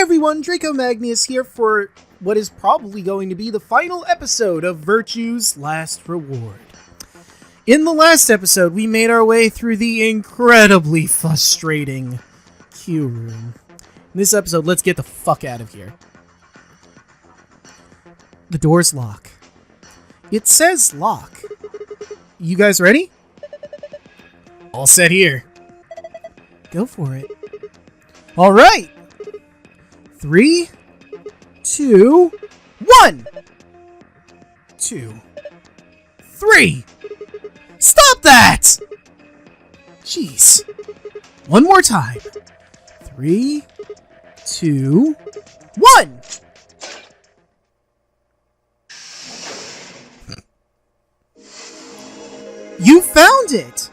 everyone, Draco Magnius here for what is probably going to be the final episode of Virtue's Last Reward. In the last episode, we made our way through the incredibly frustrating queue room. In this episode, let's get the fuck out of here. The doors lock. It says lock. You guys ready? All set here. Go for it. All right. 3, 2, 1. 2, 3. Stop that! Jeez. One more time. 3, 2, 1. You found it!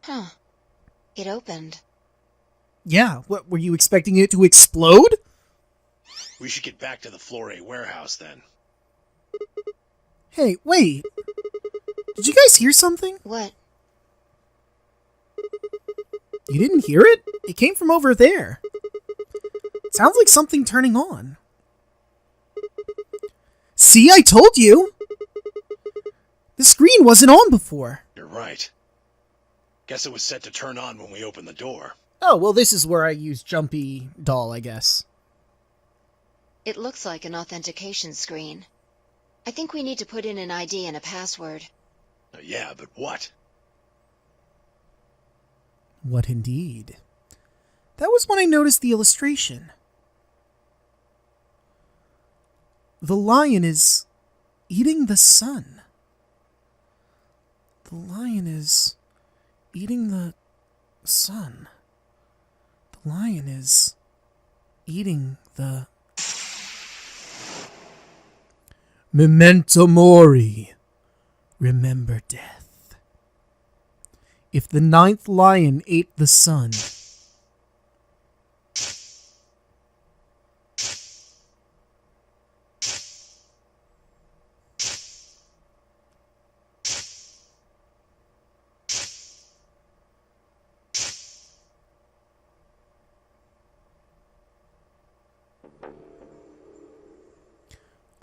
Huh. It opened. Yeah, what, were you expecting it to explode? We should get back to the Floor A warehouse then. Hey, wait. Did you guys hear something? What? You didn't hear it? It came from over there. It sounds like something turning on. See, I told you! The screen wasn't on before. You're right. Guess it was set to turn on when we opened the door. Oh, well, this is where I use Jumpy Doll, I guess. It looks like an authentication screen. I think we need to put in an ID and a password. Yeah, but what? What indeed? That was when I noticed the illustration. The lion is eating the sun. The lion is eating the sun. The lion is eating the... Memento mori. Remember death. If the 9th lion ate the sun...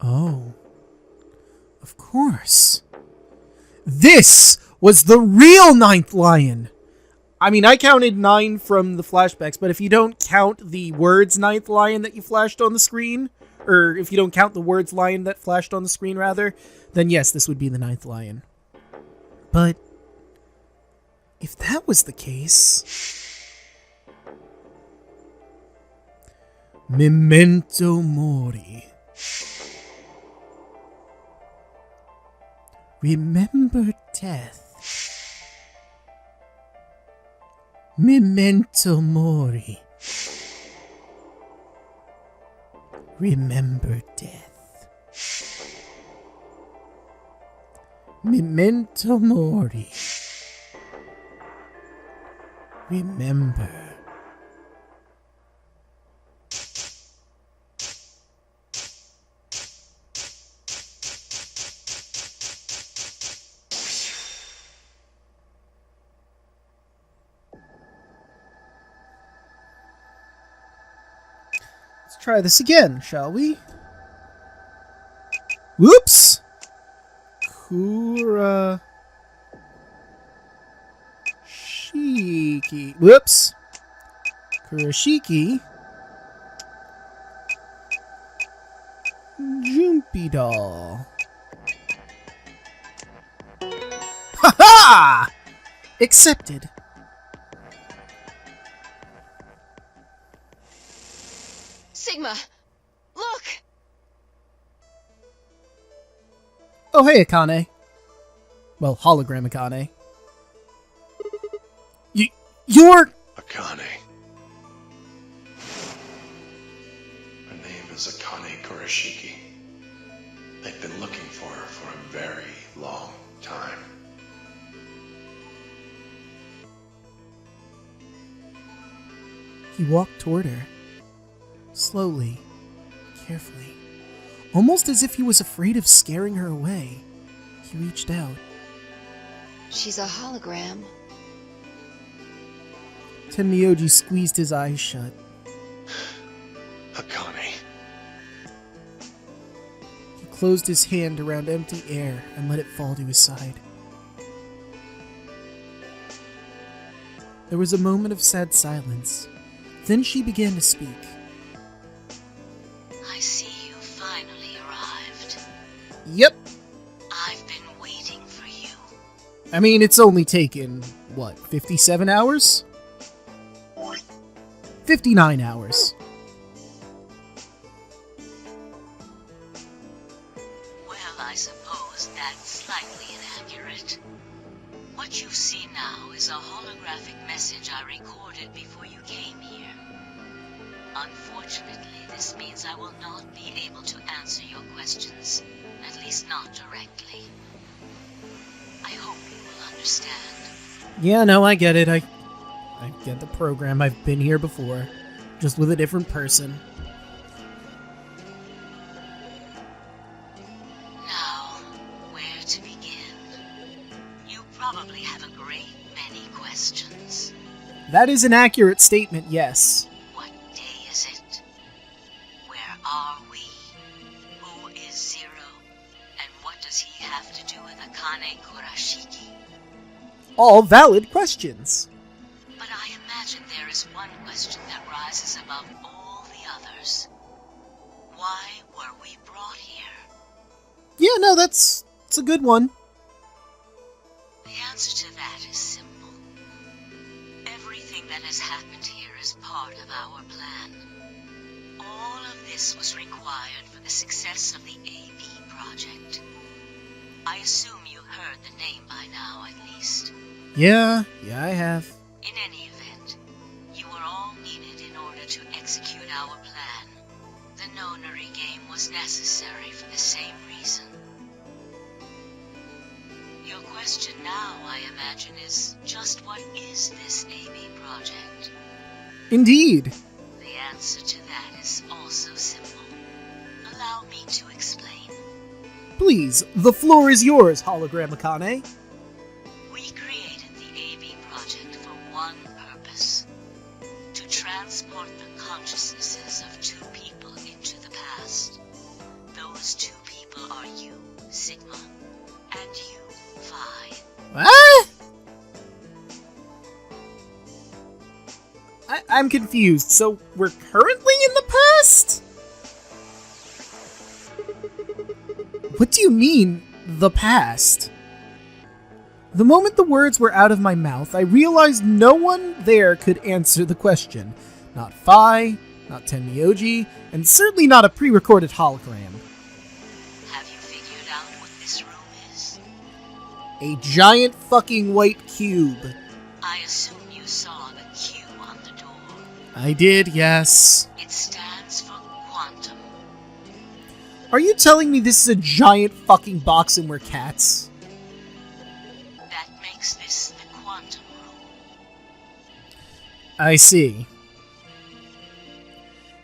Oh, of course. This was the real 9th lion. I mean, I counted 9 from the flashbacks, but if you don't count the words 9th lion that you flashed on the screen, or if you don't count the words lion that flashed on the screen, rather, then yes, this would be the 9th lion. But if that was the case... Memento mori. Remember death. Memento mori. Remember death. Memento mori. Remember. Try this again, shall we? Whoops! Kurashiki. Whoops! Kurashiki. Jumpy doll. Ha-ha! Accepted. Sigma! Look! Oh, hey, Akane. Well, Hologram Akane. You're... Akane. Her name is Akane Kurashiki. They've been looking for her for a very long time. He walked toward her. Slowly, carefully, almost as if he was afraid of scaring her away. He reached out. She's a hologram. Tenmyoji squeezed his eyes shut. Akane. He closed his hand around empty air and let it fall to his side. There was a moment of sad silence. Then she began to speak. I see you finally arrived. Yep. I've been waiting for you. I mean, it's only taken, 57 hours? 59 hours. Well, I suppose that's slightly inaccurate. What you see now is a holographic message I recorded before you came here. Unfortunately, this means I will not be able to answer your questions, at least not directly. I hope you will understand. Yeah, no, I get it. I get the program. I've been here before, just with a different person. Now, where to begin? You probably have a great many questions. That is an accurate statement, yes. What day is it? Where are we? Who is Zero? And what does he have to do with Akane Kurashiki? All valid questions. But I imagine there is one question that rises above all the others. Why were we brought here? Yeah, no, it's a good one. The answer to that is simple. Everything that has happened here is part of our plan. All of this was required for the success of the AB project. I assume you heard the name by now, at least. Yeah, I have. In any event, you were all needed in order to execute our plan. The nonary game was necessary for the same reason. Your question now, I imagine, is just what is this AB project? Indeed. The answer to that is also simple. Allow me to explain. Please, the floor is yours, Hologram Akane. We created the AB project for one purpose. To transport the consciousnesses of two people into the past. Those two people are you, Sigma, and you, Phi. What? I'm confused. So we're currently in the past? What do you mean, the past? The moment the words were out of my mouth, I realized no one there could answer the question. Not Phi, not Tenmyoji, and certainly not a pre-recorded hologram. Have you figured out what this room is? A giant fucking white cube. I assume you saw the Q on the door. I did, yes. It stands for quantum. Are you telling me this is a giant fucking box and we're cats? That makes this the quantum room. I see.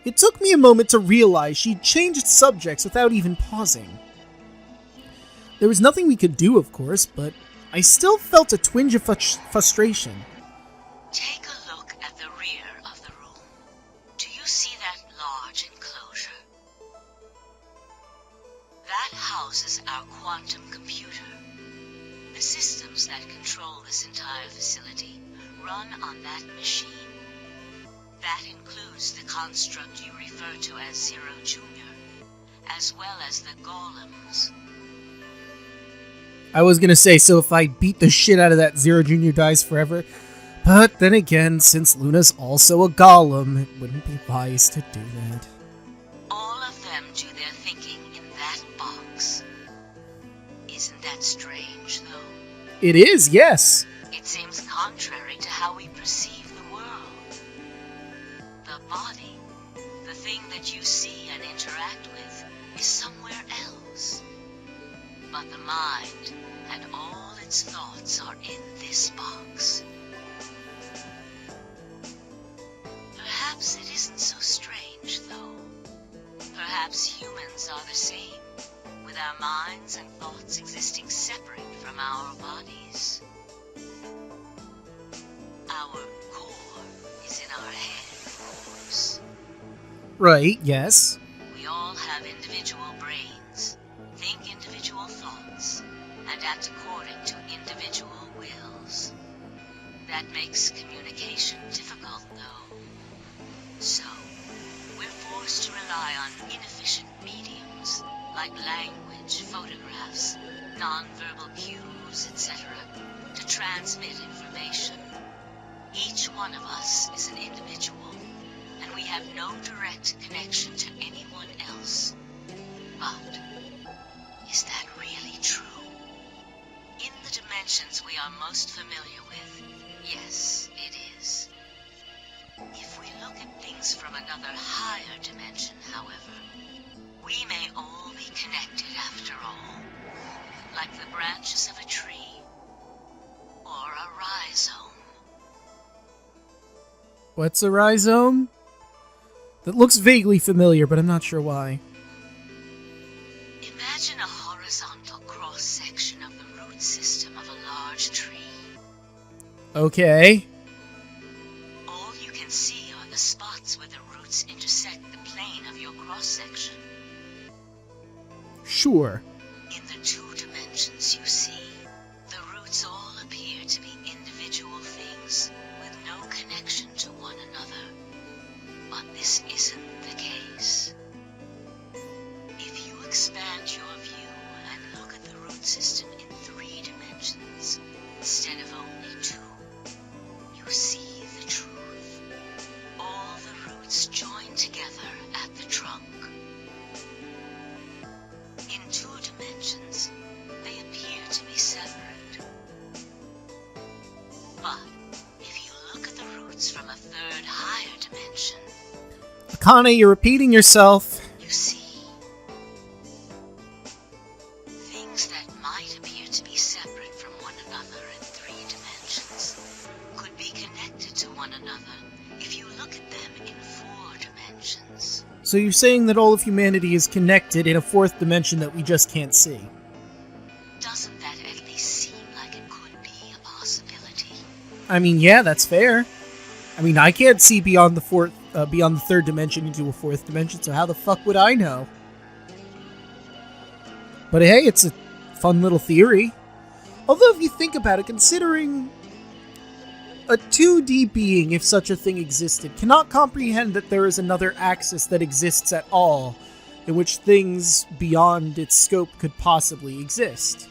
It took me a moment to realize she'd changed subjects without even pausing. There was nothing we could do, of course, but I still felt a twinge of frustration. Take a look at the rear of the room. Do you see that large enclosure? That houses our quantum computer. The systems that control this entire facility run on that machine. That includes the construct you refer to as Zero Jr., as well as the golems. I was gonna say, so if I beat the shit out of that Zero Jr. dies forever. But then again, since Luna's also a golem, it wouldn't be wise to do that. All of them do their thinking in that box. Isn't that strange, though? It is, yes. It seems contrary to how we perceive the world. The body, the thing that you see and interact with, is somewhere else. But the mind and all its thoughts are in this box. Perhaps it isn't so strange, though. Perhaps humans are the same, with our minds and thoughts existing separate from our bodies. Our core Right, yes. We all have individual brains, think individual thoughts, and act according to individual wills. That makes communication difficult, though. So, we're forced to rely on inefficient mediums, like language, photographs, non-verbal cues, etc., to transmit information. Each one of us is an individual, and we have no direct connection to anyone else. But, is that really true? In the dimensions we are most familiar with, yes, it is. If we look at things from another higher dimension, however, we may all be connected after all, like the branches of a tree, or a rhizome. What's a rhizome? That looks vaguely familiar, but I'm not sure why. Imagine a horizontal cross-section of the root system of a large tree. Okay. All you can see are the spots where the roots intersect the plane of your cross-section. Sure. In the two dimensions you see, the roots all appear to be individual things with no connection to one another. But this isn't the case. If you expand your view and look at the root system in 3 dimensions instead of only 2, you see the truth. All the roots join together at the trunk. In 2 dimensions, they appear to be separate. But if you look at the roots from a 3rd higher dimension, Akane, you're repeating yourself. you see things that might appear to be separate from one another in 3 dimensions could be connected to one another if you look at them in 4 dimensions. So you're saying that all of humanity is connected in a 4th dimension that we just can't see? Doesn't that at least seem like it could be a possibility? I mean, yeah, that's fair. I mean, I can't see beyond the 3rd dimension into a 4th dimension, so how the fuck would I know? But hey, it's a fun little theory. Although if you think about it, considering a 2D being, if such a thing existed, cannot comprehend that there is another axis that exists at all, in which things beyond its scope could possibly exist.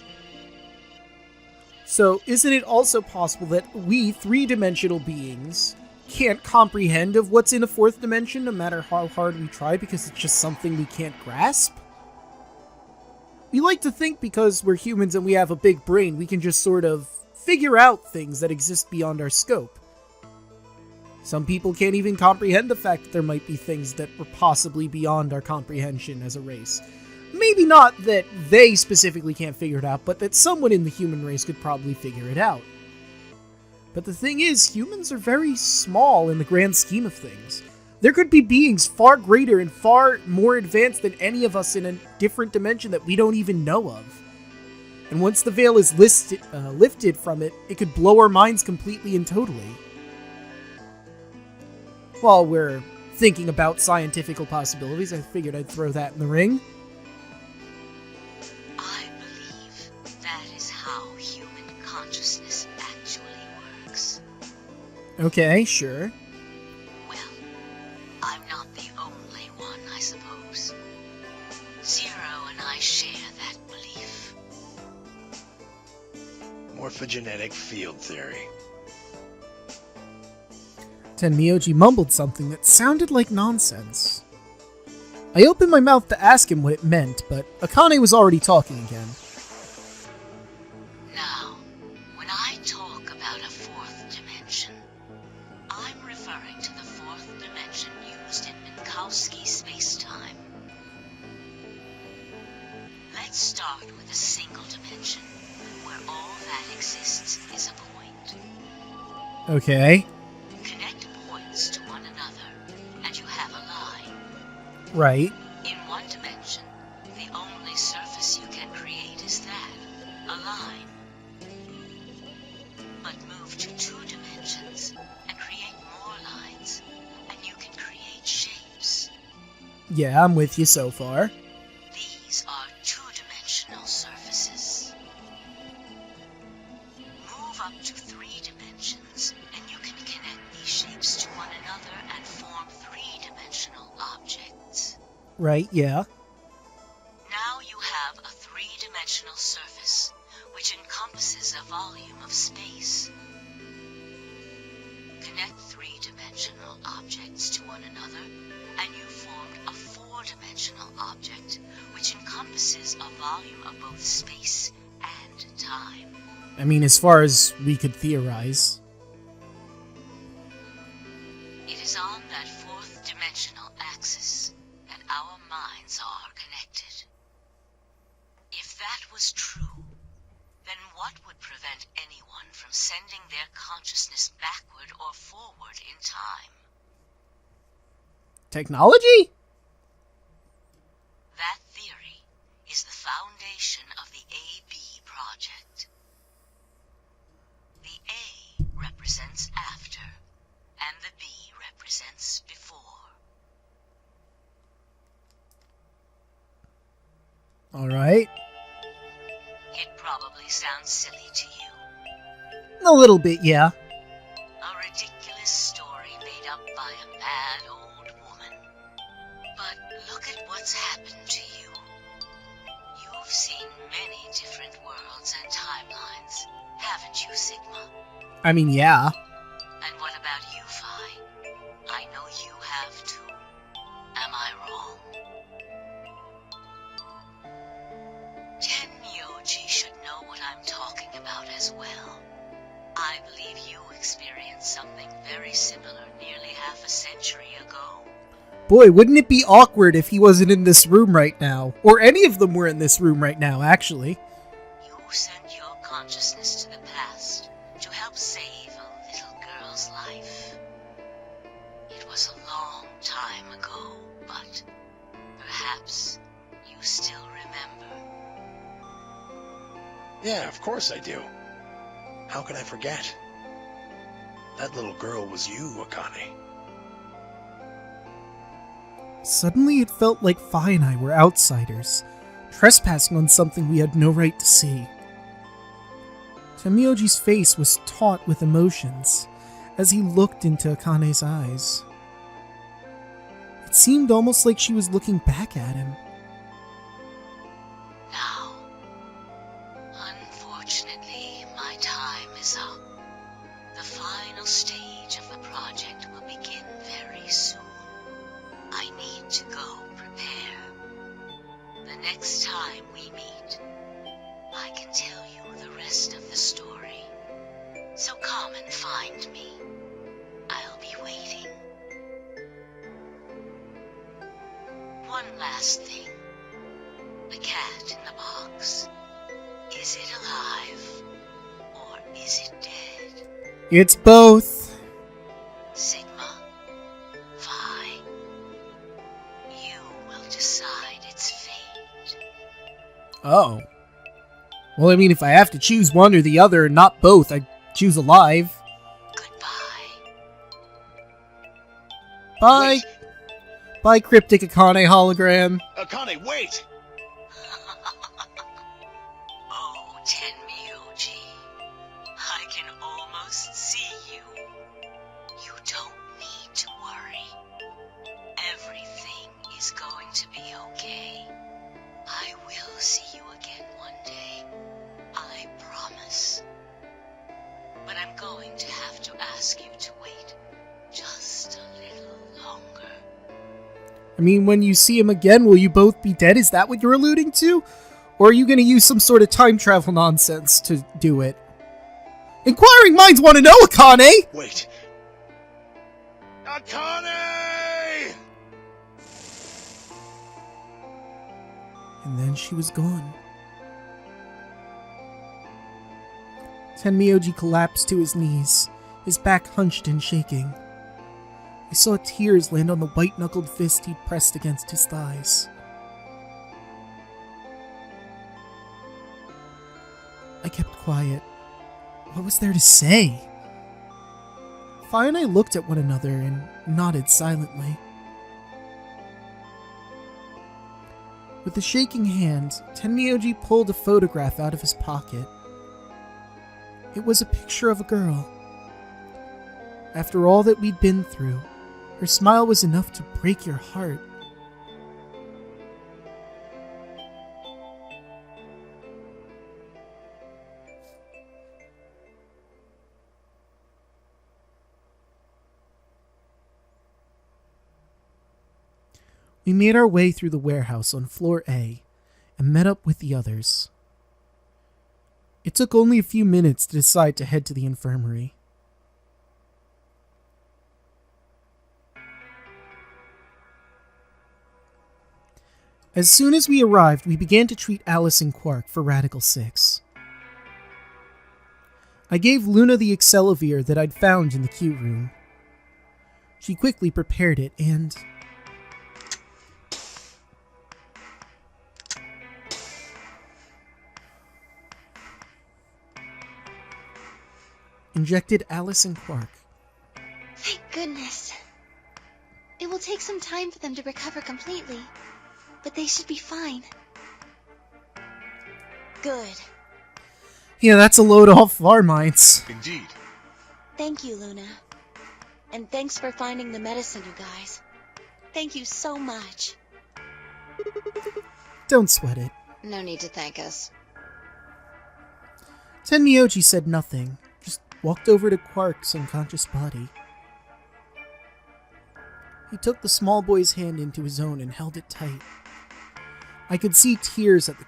So, isn't it also possible that we, 3-dimensional beings, can't comprehend of what's in a 4th dimension, no matter how hard we try, because it's just something we can't grasp? We like to think because we're humans and we have a big brain, we can just sort of figure out things that exist beyond our scope. Some people can't even comprehend the fact that there might be things that were possibly beyond our comprehension as a race. Maybe not that they specifically can't figure it out, but that someone in the human race could probably figure it out. But the thing is, humans are very small in the grand scheme of things. There could be beings far greater and far more advanced than any of us in a different dimension that we don't even know of. And once the veil is lifted from it, it could blow our minds completely and totally. While we're thinking about scientific possibilities, I figured I'd throw that in the ring. I believe that is how human consciousness actually works. Okay, sure. Well, I'm not the only one, I suppose. Zero and I share that belief. Morphogenetic field theory. Tenmyoji mumbled something that sounded like nonsense. I opened my mouth to ask him what it meant, but Akane was already talking again. Now, when I talk about a 4th dimension, I'm referring to the 4th dimension used in Minkowski space-time. Let's start with a single dimension, where all that exists is a point. Okay. Connect points to one another, and you have a line. Right. In one dimension, the only surface you can create is that, a line. But move to 2 dimensions and create more lines, and you can create shapes. Yeah, I'm with you so far. These are two-dimensional surfaces. Move up to 3 dimensions, and you can connect these shapes to one another and form 3-dimensional objects. Right, yeah. Now you have a 3-dimensional surface, which encompasses a volume of space. Connect 3-dimensional objects to one another, and you formed a 4-dimensional object, which encompasses a volume of both space and time. I mean, as far as we could theorize. It is on that 4th dimensional axis that our minds are connected. If that was true, then what would prevent anyone from sending their consciousness backward or forward in time? Technology? That theory is the foundation of the AB project. The A represents after, and the B represents before. Alright. It probably sounds silly to you. A little bit, yeah. A ridiculous story made up by a bad old woman. But look at what's happened to you. You've seen many different worlds and timelines, haven't you, Sigma? I mean, yeah. And what about you, Phi? I know you have too. Am I wrong? Tenmyoji should know what I'm talking about as well. I believe you experienced something very similar nearly half a century ago. Boy, wouldn't it be awkward if he wasn't in this room right now? Or any of them were in this room right now, actually. You sent your consciousness to the past to help save a little girl's life. It was a long time ago, but perhaps you still remember. Yeah, of course I do. How could I forget? That little girl was you, Akane. Suddenly it felt like Phi and I were outsiders, trespassing on something we had no right to see. Tenmyoji's face was taut with emotions as he looked into Akane's eyes. It seemed almost like she was looking back at him. Now, unfortunately, my time is up. The final stage of the project will begin very soon. I need to go prepare. The next time we meet, I can tell you the rest of the story. So come and find me. I'll be waiting. One last thing. The cat in the box. Is it alive? Or is it dead? It's both. Sigma, Phi, you will decide its fate. Oh. Well, I mean, if I have to choose one or the other, not both, I'd choose alive. Goodbye. Bye. Wait. Bye, Cryptic Akane hologram. Akane, wait! Oh, Tenmyoji, I can almost see you. You don't need to worry. Everything is going to be okay. I will see you again one day. I promise. But I'm going to have to ask you to wait just a little longer. I mean, when you see him again, will you both be dead? Is that what you're alluding to? Or are you going to use some sort of time travel nonsense to do it? Inquiring minds want to know, Akane! Wait. Akane! And then she was gone. Tenmyoji collapsed to his knees, his back hunched and shaking. I saw tears land on the white-knuckled fist he'd pressed against his thighs. I kept quiet. What was there to say? Phi and I looked at one another and nodded silently. With a shaking hand, Tenmyoji pulled a photograph out of his pocket. It was a picture of a girl. After all that we'd been through, her smile was enough to break your heart. We made our way through the warehouse on floor A and met up with the others. It took only a few minutes to decide to head to the infirmary. As soon as we arrived, we began to treat Alice and Quark for Radical 6. I gave Luna the Accelovir that I'd found in the Q room. She quickly prepared it and... injected Alice and Quark. Thank goodness. It will take some time for them to recover completely, but they should be fine. Good. Yeah, that's a load off our minds. Indeed. Thank you, Luna. And thanks for finding the medicine, you guys. Thank you so much. Don't sweat it. No need to thank us. Tenmyoji said nothing, just walked over to Quark's unconscious body. He took the small boy's hand into his own and held it tight. I could see tears at the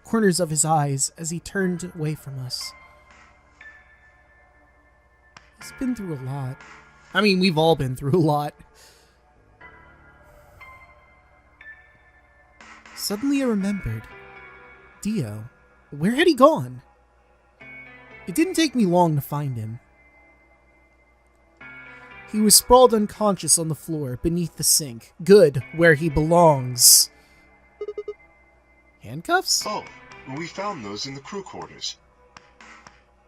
corners of his eyes as he turned away from us. He's been through a lot. I mean, we've all been through a lot. Suddenly I remembered. Dio. Where had he gone? It didn't take me long to find him. He was sprawled unconscious on the floor beneath the sink. Good, where he belongs. Handcuffs? Oh, we found those in the crew quarters.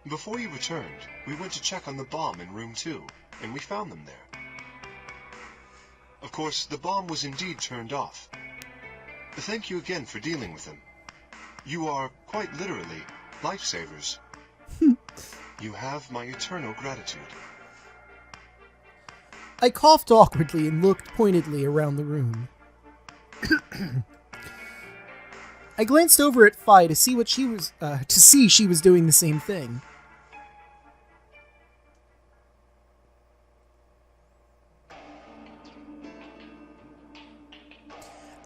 Before you returned, we went to check on the bomb in room 2, and we found them there. Of course, the bomb was indeed turned off. Thank you again for dealing with them. You are, quite literally, lifesavers. You have my eternal gratitude. I coughed awkwardly and looked pointedly around the room. I glanced over at Phi to see she was doing the same thing.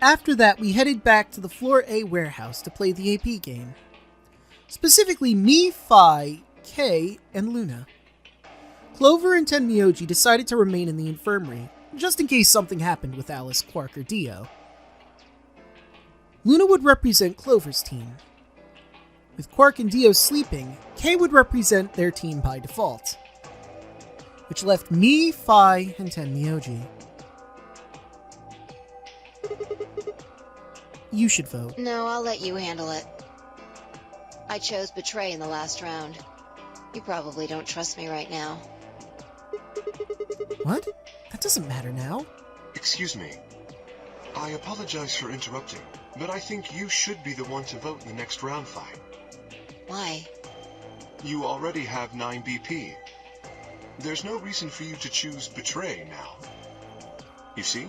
After that, we headed back to the Floor A warehouse to play the AP game. Specifically, me, Phi, Kay, and Luna. Clover and Tenmyoji decided to remain in the infirmary, just in case something happened with Alice, Quark, or Dio. Luna would represent Clover's team. With Quark and Dio sleeping, Kay would represent their team by default. Which left me, Phi, and Tenmyoji. You should vote. No, I'll let you handle it. I chose Betray in the last round. You probably don't trust me right now. What? That doesn't matter now. Excuse me. I apologize for interrupting, but I think you should be the one to vote in the next round, Phi. Why? You already have 9 BP. There's no reason for you to choose Betray now. You see?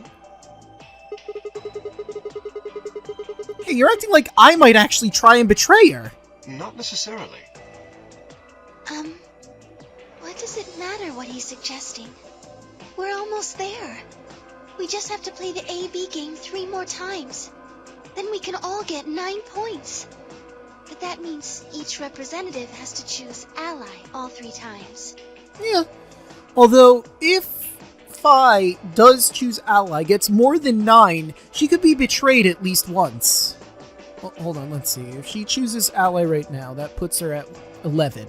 Hey, you're acting like I might actually try and betray her. Not necessarily. What does it matter what he's suggesting? We're almost there. We just have to play the AB game 3 more times. Then we can all get 9 points. But that means each representative has to choose ally all 3 times. Yeah. Although, if Phi does choose ally, gets more than 9, she could be betrayed at least once. Well, hold on, let's see. If she chooses ally right now, that puts her at 11.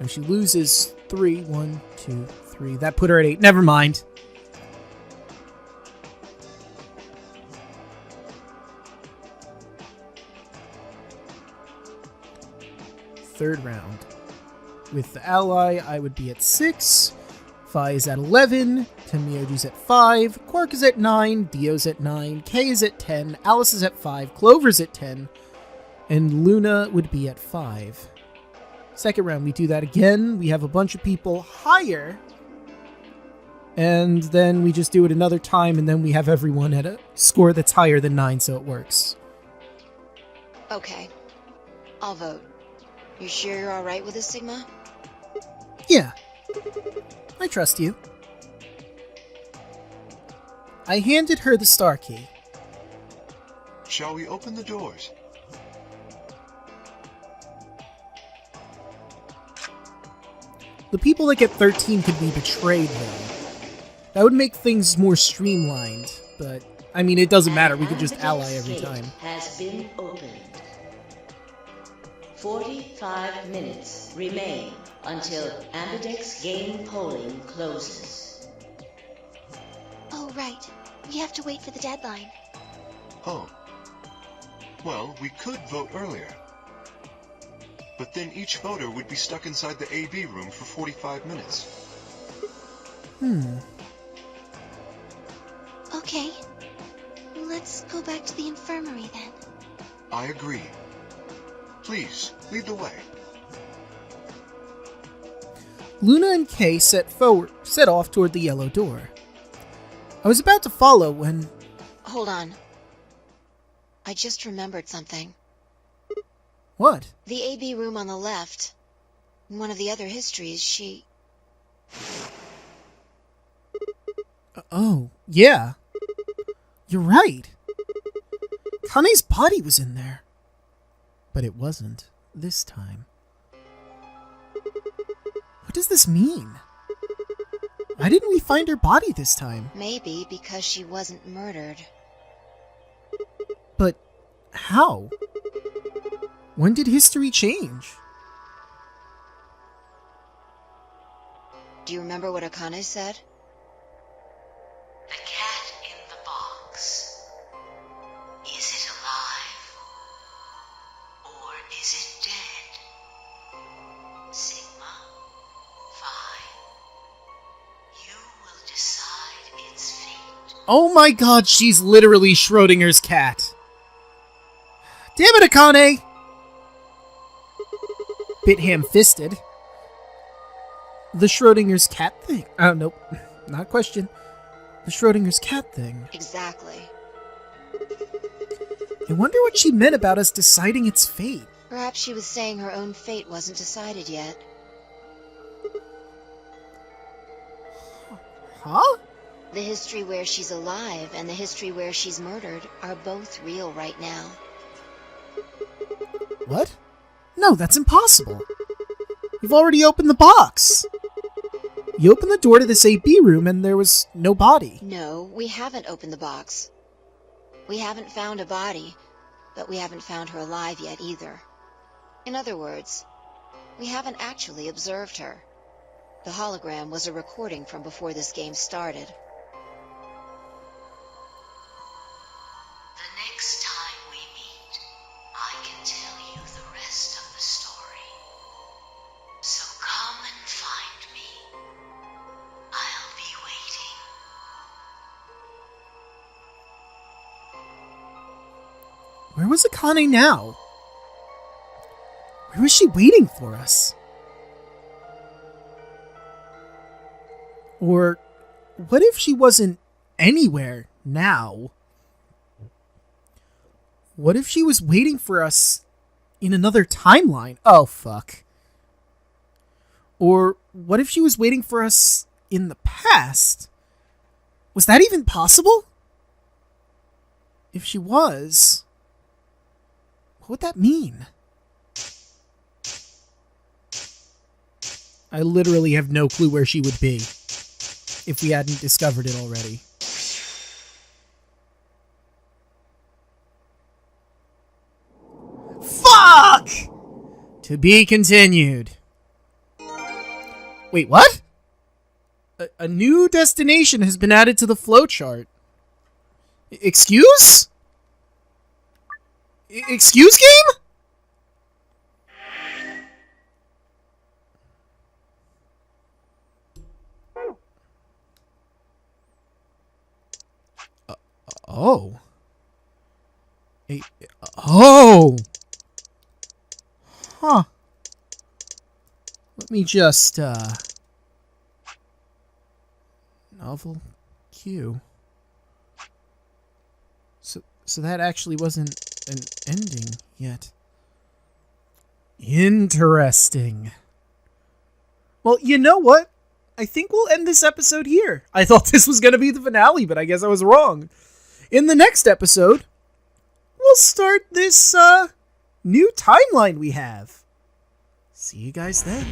If she loses 3, 1, 2, 3, that put her at 8. Never mind. Third round. With the ally, I would be at 6. Phi is at 11, Temioju's at 5, Quark is at 9, Dio's at 9, Kay is at 10, Alice is at 5, Clover's at 10, and Luna would be at 5. Second round, we do that again. We have a bunch of people higher, and then we just do it another time, and then we have everyone at a score that's higher than 9, so it works. Okay. I'll vote. You sure you're alright with this, Sigma? Yeah. I trust you. I handed her the star key. Shall we open the doors? The people that get 13 could be betrayed, though. That would make things more streamlined, but, I mean, it doesn't matter. We could just ally every time. Has been opened. 45 minutes remain until Ambidex game polling closes. Oh, right. We have to wait for the deadline. Oh. Well, we could vote earlier. But then each voter would be stuck inside the AB room for 45 minutes. Okay. Let's go back to the infirmary then. I agree. Please, lead the way. Luna and Kay set off toward the yellow door. I was about to follow when... Hold on. I just remembered something. What? The AB room on the left. In one of the other histories, she... Oh, yeah. You're right. Kane's body was in there. But it wasn't this time. What does this mean? Why didn't we find her body this time? Maybe because she wasn't murdered. But how? When did history change? Do you remember what Akane said? The cat in the box. Is it alive? Or is it dead? Sigma, Phi. You will decide its fate. Oh my god, she's literally Schrodinger's cat. Damn it, Akane! Bit ham-fisted. The Schrodinger's cat thing. Oh, nope. Not a question. The Schrodinger's cat thing. Exactly. I wonder what she meant about us deciding its fate. Perhaps she was saying her own fate wasn't decided yet. Huh? The history where she's alive and the history where she's murdered are both real right now. What? No, that's impossible. You've already opened the box. You opened the door to this AB room and there was no body. No, we haven't opened the box. We haven't found a body, but we haven't found her alive yet either. In other words, we haven't actually observed her. The hologram was a recording from before this game started. The next time we meet, I can tell you the rest of the story. So come and find me. I'll be waiting. Where was Akane now? Where was she waiting for us? Or what if she wasn't anywhere now? What if she was waiting for us in another timeline? Oh, fuck. Or what if she was waiting for us in the past? Was that even possible? If she was, what would that mean? I literally have no clue where she would be if we hadn't discovered it already. Fuck! To be continued. Wait, what? A new destination has been added to the flowchart. Excuse? Excuse, game? Oh. Oh! Huh. Let me just, novel Q. So that actually wasn't an ending yet. Interesting. Well, you know what? I think we'll end this episode here. I thought this was going to be the finale, but I guess I was wrong. In the next episode, we'll start this new timeline we have. See you guys then.